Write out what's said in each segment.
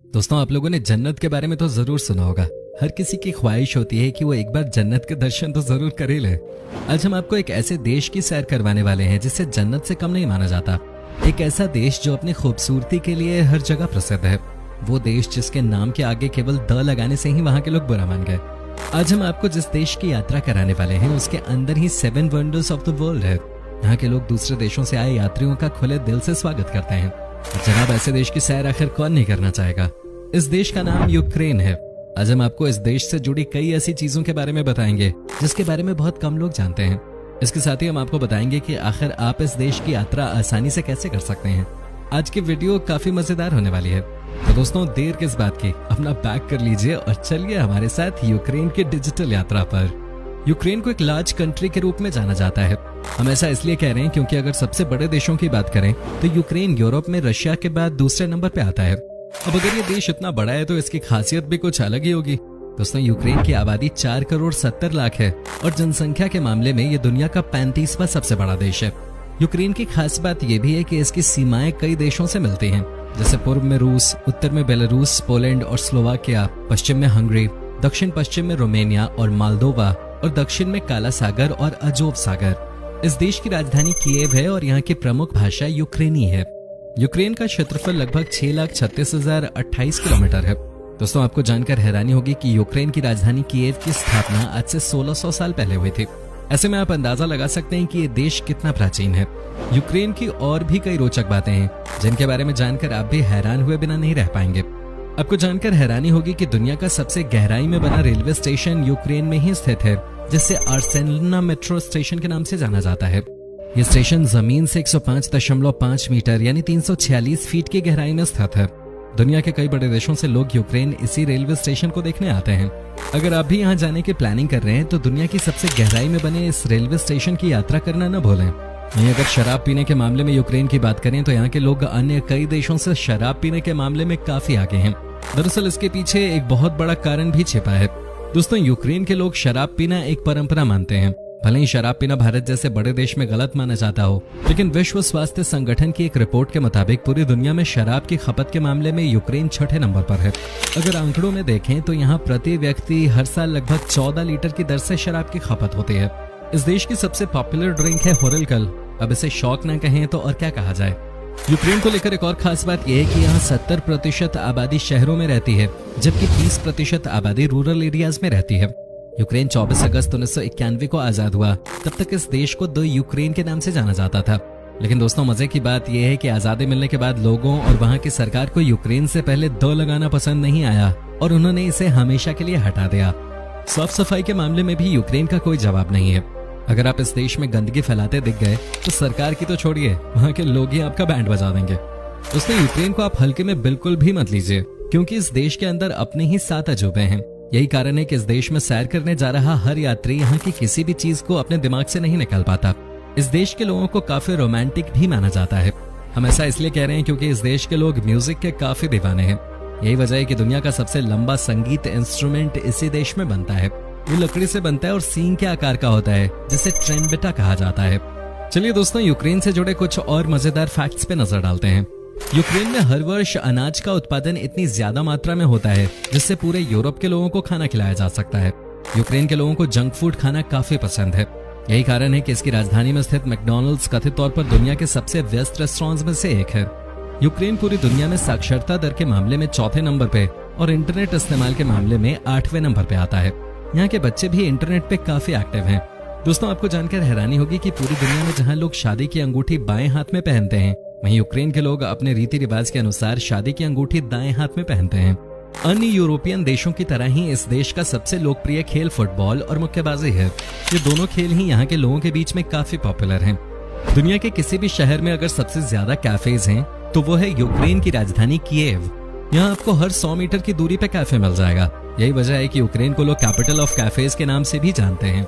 दोस्तों, आप लोगों ने जन्नत के बारे में तो जरूर सुना होगा। हर किसी की ख्वाहिश होती है कि वो एक बार जन्नत के दर्शन तो जरूर कर ही ले। आज हम आपको एक ऐसे देश की सैर करवाने वाले हैं जिसे जन्नत से कम नहीं माना जाता। एक ऐसा देश जो अपनी खूबसूरती के लिए हर जगह प्रसिद्ध है। वो देश जिसके नाम के आगे केवल द लगाने से ही वहां के लोग बुरा मान गए। आज हम आपको जिस देश की यात्रा कराने वाले हैं उसके अंदर ही 7 वंडर्स ऑफ द वर्ल्ड है। यहाँ के लोग दूसरे देशों से आए यात्रियों का खुले दिल से स्वागत करते हैं। जनाब, ऐसे देश की सैर आखिर कौन नहीं करना चाहेगा। इस देश का नाम यूक्रेन है। आज हम आपको इस देश से जुड़ी कई ऐसी चीजों के बारे में बताएंगे जिसके बारे में बहुत कम लोग जानते हैं। इसके साथ ही हम आपको बताएंगे कि आखिर आप इस देश की यात्रा आसानी से कैसे कर सकते हैं। आज की वीडियो काफी मजेदार होने वाली है, तो दोस्तों देर किस बात की, अपना पैक कर लीजिए और चलिए हमारे साथ यूक्रेन की डिजिटल यात्रा पर। यूक्रेन को एक लार्ज कंट्री के रूप में जाना जाता है। हम ऐसा इसलिए कह रहे हैं क्योंकि अगर सबसे बड़े देशों की बात करें तो यूक्रेन यूरोप में रशिया के बाद दूसरे नंबर पे आता है। अब अगर ये देश इतना बड़ा है तो इसकी खासियत भी कुछ अलग ही होगी। दोस्तों, यूक्रेन की आबादी 4 करोड़ 70 लाख है और जनसंख्या के मामले में ये दुनिया का 35वां सबसे बड़ा देश है। यूक्रेन की खास बात यह भी है कि इसकी सीमाएं कई देशों से मिलती हैं, जैसे पूर्व में रूस, उत्तर में बेलारूस, पोलैंड और स्लोवाकिया, पश्चिम में हंगरी, दक्षिण पश्चिम में रोमेनिया और मालदोवा और दक्षिण में काला सागर और अजोव सागर। इस देश की राजधानी कीव है और यहाँ की प्रमुख भाषा यूक्रेनी है। यूक्रेन का क्षेत्रफल लगभग 6,36,028 किलोमीटर है। दोस्तों, आपको जानकर हैरानी होगी कि यूक्रेन की राजधानी कीव की स्थापना आज से 1600 साल पहले हुई थी। ऐसे में आप अंदाजा लगा सकते हैं कि ये देश कितना प्राचीन है। यूक्रेन की और भी कई रोचक बातें हैं जिनके बारे में जानकर आप भी हैरान हुए बिना नहीं रह पाएंगे। आपको जानकर हैरानी होगी कि दुनिया का सबसे गहराई में बना रेलवे स्टेशन यूक्रेन में ही स्थित है, जिसे आर्सेनल मेट्रो स्टेशन के नाम से जाना जाता है। ये स्टेशन जमीन से 105.5 मीटर यानी 346 फीट की गहराई में स्थित है। दुनिया के कई बड़े देशों से लोग यूक्रेन इसी रेलवे स्टेशन को देखने आते हैं। अगर आप भी यहाँ जाने की प्लानिंग कर रहे हैं तो दुनिया की सबसे गहराई में बने इस रेलवे स्टेशन की यात्रा करना न भूलें। वहीं अगर शराब पीने के मामले में यूक्रेन की बात करें तो यहाँ के लोग अन्य कई देशों से शराब पीने के मामले में काफी आगे हैं। दरअसल इसके पीछे एक बहुत बड़ा कारण भी छिपा है। दोस्तों, यूक्रेन के लोग शराब पीना एक परंपरा मानते हैं। भले ही शराब पीना भारत जैसे बड़े देश में गलत माना जाता हो, लेकिन विश्व स्वास्थ्य संगठन की एक रिपोर्ट के मुताबिक पूरी दुनिया में शराब की खपत के मामले में यूक्रेन 6ठे नंबर पर है। अगर आंकड़ों में देखें तो यहाँ प्रति व्यक्ति हर साल लगभग 14 लीटर की दर से शराब की खपत होती है। इस देश की सबसे पॉपुलर ड्रिंक है होरेलकल। अब इसे शौक न कहें तो और क्या कहा जाए। यूक्रेन को लेकर एक और खास बात यह है कि यहाँ 70% आबादी शहरों में रहती है, जबकि 30% आबादी रूरल एरियाज में रहती है। यूक्रेन 24 अगस्त 1991 को आजाद हुआ। तब तक इस देश को दो यूक्रेन के नाम से जाना जाता था। लेकिन दोस्तों, मजे की बात यह है कि आजादी मिलने के बाद लोगों और वहां की सरकार को यूक्रेन से पहले दो लगाना पसंद नहीं आया और उन्होंने इसे हमेशा के लिए हटा दिया। साफ सफाई के मामले में भी यूक्रेन का कोई जवाब नहीं है। अगर आप इस देश में गंदगी फैलाते दिख गए तो सरकार की तो छोड़िए, वहां के लोग ही आपका बैंड बजा देंगे। दोस्तों, यूक्रेन को आप हल्के में बिल्कुल भी मत लीजिए, क्योंकि इस देश के अंदर अपने ही 7 अजूबे हैं। यही कारण है कि इस देश में सैर करने जा रहा हर यात्री यहाँ की किसी भी चीज को अपने दिमाग से नहीं निकाल पाता। इस देश के लोगों को काफी रोमांटिक भी माना जाता है। हम ऐसा इसलिए कह रहे हैं क्योंकि इस देश के लोग म्यूजिक के काफी दीवाने हैं। यही वजह है कि दुनिया का सबसे लंबा संगीत इंस्ट्रूमेंट इसी देश में बनता है। ये लकड़ी से बनता है और सींग के आकार का होता है, जिसे ट्रेम्बेटा कहा जाता है। चलिए दोस्तों, यूक्रेन से जुड़े कुछ और मजेदार फैक्ट्स पे नजर डालते हैं। यूक्रेन में हर वर्ष अनाज का उत्पादन इतनी ज्यादा मात्रा में होता है जिससे पूरे यूरोप के लोगों को खाना खिलाया जा सकता है। यूक्रेन के लोगों को जंक फूड खाना काफी पसंद है। यही कारण है कि इसकी राजधानी में स्थित मैकडॉनल्ड्स कथित तौर पर दुनिया के सबसे व्यस्त रेस्टोरेंट्स में से एक है। यूक्रेन पूरी दुनिया में साक्षरता दर के मामले में 4थे नंबर पे और इंटरनेट इस्तेमाल के मामले में 8वें नंबर पे आता है। यहाँ के बच्चे भी इंटरनेट पे काफी एक्टिव हैं। दोस्तों, आपको जानकर हैरानी होगी कि पूरी दुनिया में जहाँ लोग शादी की अंगूठी बाएं हाथ में पहनते हैं, वहीं यूक्रेन के लोग अपने रीति रिवाज के अनुसार शादी की अंगूठी दाएं हाथ में पहनते हैं। अन्य यूरोपियन देशों की तरह ही इस देश का सबसे लोकप्रिय खेल फुटबॉल और मुक्केबाजी है। ये दोनों खेल ही यहाँ के लोगों के बीच में काफी पॉपुलर हैं। दुनिया के किसी भी शहर में अगर सबसे ज्यादा कैफेज हैं, तो वो है यूक्रेन की राजधानी कीव। यहाँ आपको हर 100 मीटर की दूरी पे कैफे मिल जाएगा। यही वजह है कि यूक्रेन को लोग कैपिटल ऑफ कैफेज के नाम से भी जानते हैं।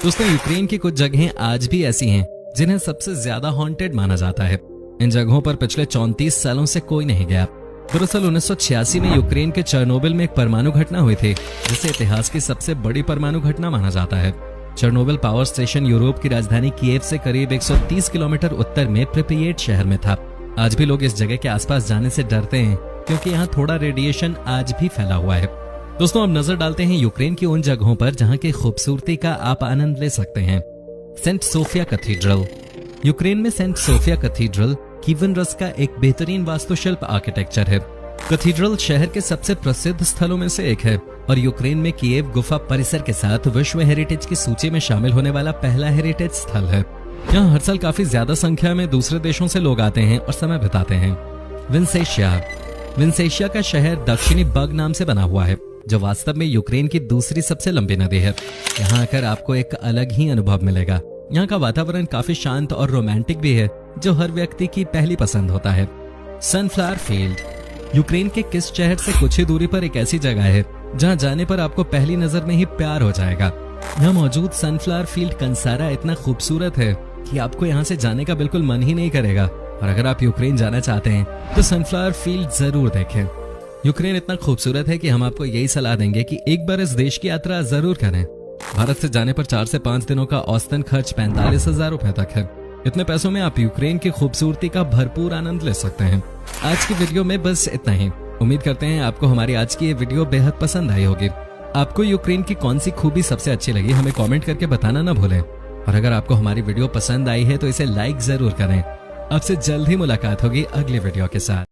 दोस्तों, यूक्रेन की कुछ जगहें आज भी ऐसी हैं जिन्हें सबसे ज्यादा हॉन्टेड माना जाता है। इन जगहों पर पिछले 34 सालों से कोई नहीं गया। दरअसल 1986 में यूक्रेन के चेरनोबिल में एक परमाणु घटना हुई थी, जिसे इतिहास की सबसे बड़ी परमाणु घटना माना जाता है। चेरनोबिल पावर स्टेशन यूरोप की राजधानी कीव से करीब 130 किलोमीटर उत्तर में प्रिपियेट शहर में था। आज भी लोग इस जगह के आसपास जाने से डरते हैं क्योंकि यहाँ थोड़ा रेडिएशन आज भी फैला हुआ है। दोस्तों अब नजर डालते हैं यूक्रेन की उन जगहों पर जहाँ की खूबसूरती का आप आनंद ले सकते हैं। Saint Sophia cathedral. यूक्रेन में Saint Sophia cathedral Kievan Rus का एक बेहतरीन वास्तुशिल्प आर्किटेक्चर है। कैथीड्रल शहर के सबसे प्रसिद्ध स्थलों में से एक है और यूक्रेन में कीव गुफा परिसर के साथ विश्व हेरिटेज की सूची में शामिल होने वाला पहला हेरिटेज स्थल है। यहाँ हर साल काफी ज्यादा संख्या में दूसरे देशों से लोग आते हैं और समय बिताते हैं। विंसेशिया। विंसेशिया का शहर दक्षिणी बग नाम से बना हुआ है, जो वास्तव में यूक्रेन की दूसरी सबसे लंबी नदी है। यहाँ आकर आपको एक अलग ही अनुभव मिलेगा। यहाँ का वातावरण काफी शांत और रोमांटिक भी है, जो हर व्यक्ति की पहली पसंद होता है। Sunflower field. यूक्रेन के किस शहर से कुछ ही दूरी पर एक ऐसी जगह है जहां जाने पर आपको पहली नजर में ही प्यार हो जाएगा। यहाँ मौजूद सनफ्लावर फील्ड कंसारा इतना खूबसूरत है कि आपको यहाँ से जाने का बिल्कुल मन ही नहीं करेगा। और अगर आप यूक्रेन जाना चाहते हैं तो सनफ्लावर फील्ड जरूर देखें। यूक्रेन इतना खूबसूरत है कि हम आपको यही सलाह देंगे कि एक बार इस देश की यात्रा जरूर करें। भारत से जाने पर 4 से 5 दिनों का औसतन खर्च 45,000 रुपए तक है। इतने पैसों में आप यूक्रेन की खूबसूरती का भरपूर आनंद ले सकते हैं। आज की वीडियो में बस इतना ही। उम्मीद करते हैं आपको हमारी आज की ये वीडियो बेहद पसंद आई होगी। आपको यूक्रेन की कौन सी खूबी सबसे अच्छी लगी हमें कमेंट करके बताना ना भूलें। और अगर आपको हमारी वीडियो पसंद आई है तो इसे लाइक जरूर करें। आपसे जल्द ही मुलाकात होगी अगली वीडियो के साथ।